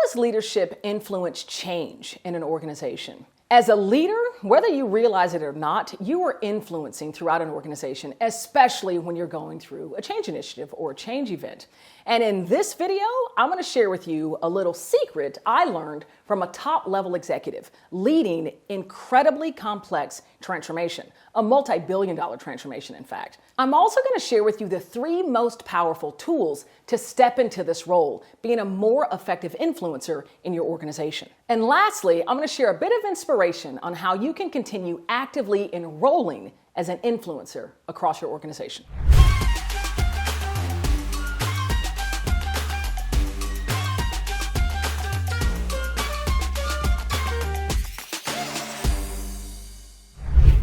does leadership influence change in an organization? As a leader, whether you realize it or not, you are influencing throughout an organization, especially when you're going through a change initiative or a change event. And in this video, I'm going to share with you a little secret I learned from a top-level executive leading incredibly complex transformation, a multi-billion-dollar transformation, in fact. I'm also going to share with you the 3 most powerful tools to step into this role, being a more effective influencer in your organization. And lastly, I'm going to share a bit of inspiration on how you can continue actively enrolling as an influencer across your organization.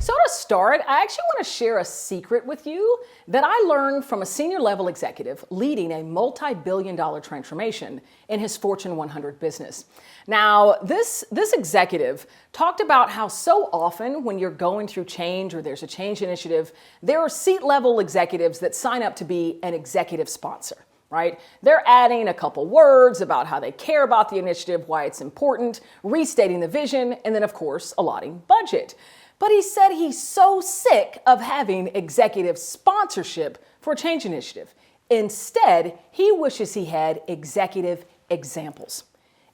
So to start, I actually want to share a secret with you that I learned from a senior level executive leading a multi-billion-dollar transformation in his Fortune 100 business. Now, this executive talked about how so often when you're going through change or there's a change initiative, there are seat-level executives that sign up to be an executive sponsor. Right? They're adding a couple words about how they care about the initiative, why it's important, restating the vision, and then, of course, allotting budget. But he said he's so sick of having executive sponsorship for a change initiative. Instead, he wishes he had executive examples.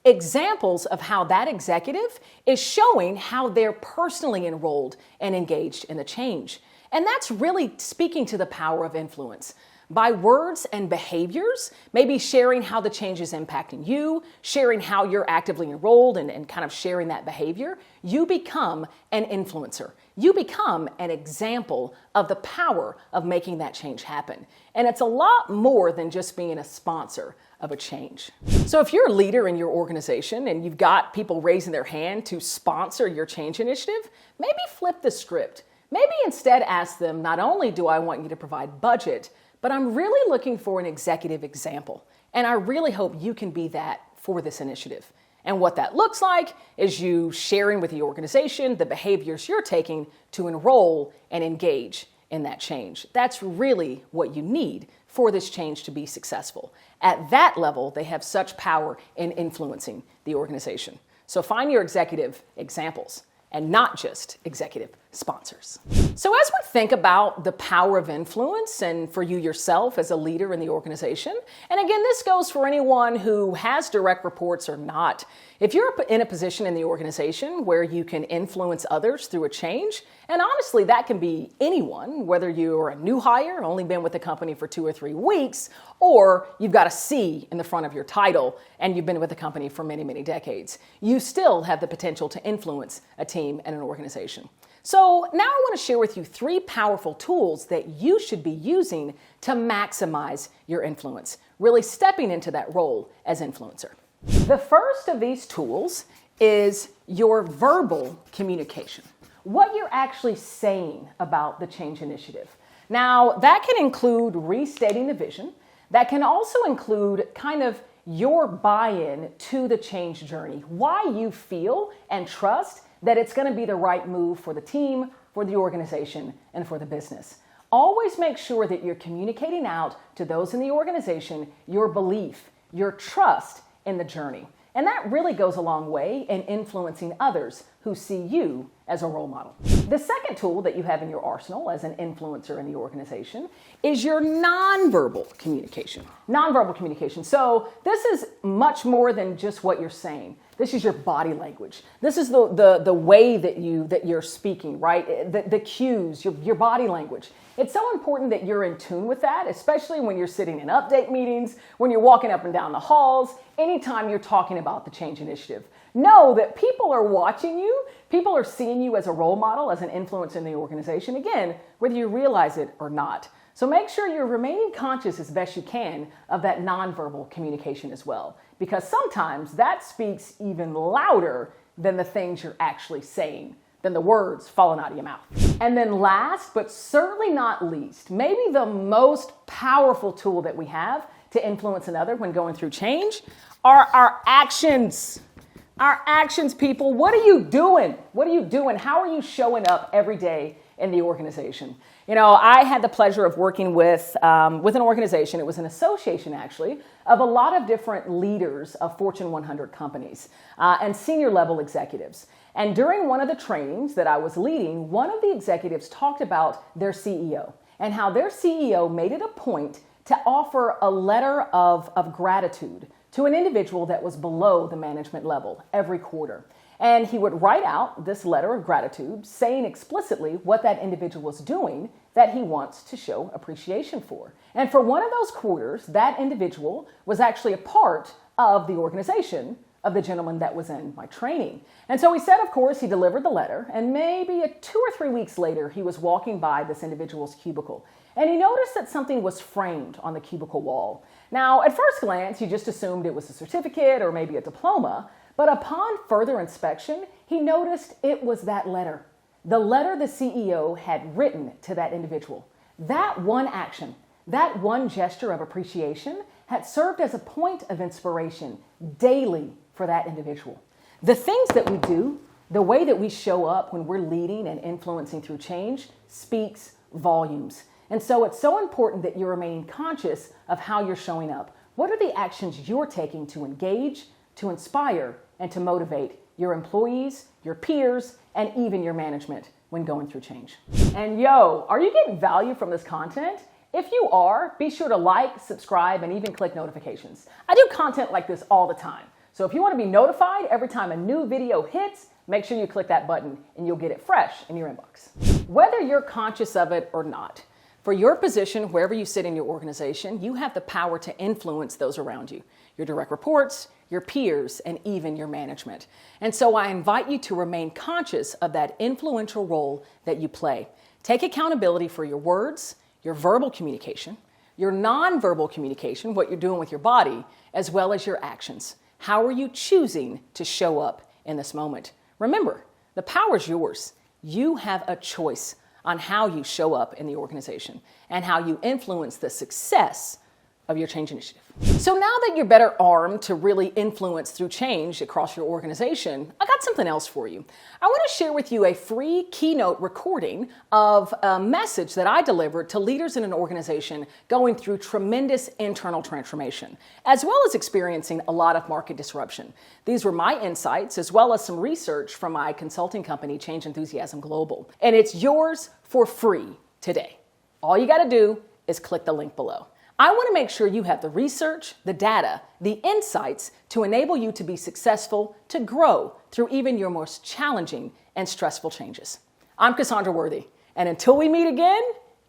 Examples of how that executive is showing how they're personally enrolled and engaged in the change. And that's really speaking to the power of influence. By words and behaviors, maybe sharing how the change is impacting you, sharing how you're actively enrolled and kind of sharing that behavior, you become an influencer. You become an example of the power of making that change happen. And it's a lot more than just being a sponsor of a change. So if you're a leader in your organization and you've got people raising their hand to sponsor your change initiative, maybe flip the script. Maybe instead ask them, not only do I want you to provide budget, but I'm really looking for an executive example, and I really hope you can be that for this initiative. And what that looks like is you sharing with the organization the behaviors you're taking to enroll and engage in that change. That's really what you need for this change to be successful. At that level, they have such power in influencing the organization. So find your executive examples and not just executive sponsors. So as we think about the power of influence and for you yourself as a leader in the organization, and again, this goes for anyone who has direct reports or not, if you're in a position in the organization where you can influence others through a change, and honestly, that can be anyone, whether you're a new hire, only been with the company for 2 or 3 weeks, or you've got a C in the front of your title and you've been with the company for many, many decades, you still have the potential to influence a team and an organization. So now I want to share with you 3 powerful tools that you should be using to maximize your influence, really stepping into that role as influencer. The first of these tools is your verbal communication, what you're actually saying about the change initiative. Now, that can include restating the vision. That can also include kind of your buy-in to the change journey, why you feel and trust that it's going to be the right move for the team, for the organization, and for the business. Always make sure that you're communicating out to those in the organization your belief, your trust in the journey. And that really goes a long way in influencing others who see you as a role model. The second tool that you have in your arsenal as an influencer in the organization is your nonverbal communication. Nonverbal communication. So this is much more than just what you're saying. This is your body language. This is the way that you're speaking, right? The cues, your body language. It's so important that you're in tune with that, especially when you're sitting in update meetings, when you're walking up and down the halls, anytime you're talking about the change initiative. Know that people are watching you. People are seeing you as a role model, as an influence in the organization, again, whether you realize it or not. So make sure you're remaining conscious as best you can of that nonverbal communication as well, because sometimes that speaks even louder than the things you're actually saying, than the words falling out of your mouth. And then last, but certainly not least, maybe the most powerful tool that we have to influence another when going through change are our actions. Our actions, people. What are you doing? What are you doing? How are you showing up every day in the organization? I had the pleasure of working with an organization, it was an association actually, of a lot of different leaders of Fortune 100 companies and senior level executives. And during one of the trainings that I was leading, one of the executives talked about their CEO and how their CEO made it a point to offer a letter of gratitude to an individual that was below the management level every quarter. And he would write out this letter of gratitude saying explicitly what that individual was doing that he wants to show appreciation for. And for one of those quarters, that individual was actually a part of the organization of the gentleman that was in my training. And so he said, of course, he delivered the letter, and maybe 2 or 3 weeks later, he was walking by this individual's cubicle, and he noticed that something was framed on the cubicle wall. Now, at first glance, he just assumed it was a certificate or maybe a diploma, but upon further inspection, he noticed it was that letter. The letter the CEO had written to that individual. That one action, that one gesture of appreciation had served as a point of inspiration daily for that individual. The things that we do, the way that we show up when we're leading and influencing through change speaks volumes. And so it's so important that you remain conscious of how you're showing up. What are the actions you're taking to engage, to inspire, and to motivate your employees, your peers, and even your management when going through change? And are you getting value from this content? If you are, be sure to like, subscribe, and even click notifications. I do content like this all the time. So if you want to be notified every time a new video hits, make sure you click that button and you'll get it fresh in your inbox. Whether you're conscious of it or not, for your position, wherever you sit in your organization, you have the power to influence those around you, your direct reports, your peers, and even your management. And so I invite you to remain conscious of that influential role that you play. Take accountability for your words, your verbal communication, your nonverbal communication, what you're doing with your body, as well as your actions. How are you choosing to show up in this moment? Remember, the power is yours. You have a choice on how you show up in the organization and how you influence the success of your change initiative. So now that you're better armed to really influence through change across your organization, I got something else for you. I want to share with you a free keynote recording of a message that I delivered to leaders in an organization going through tremendous internal transformation, as well as experiencing a lot of market disruption. These were my insights, as well as some research from my consulting company, Change Enthusiasm Global. And it's yours for free today. All you got to do is click the link below. I want to make sure you have the research, the data, the insights to enable you to be successful, to grow through even your most challenging and stressful changes. I'm Cassandra Worthy, and until we meet again,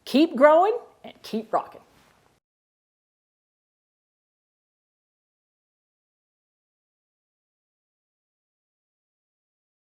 keep growing and keep rocking.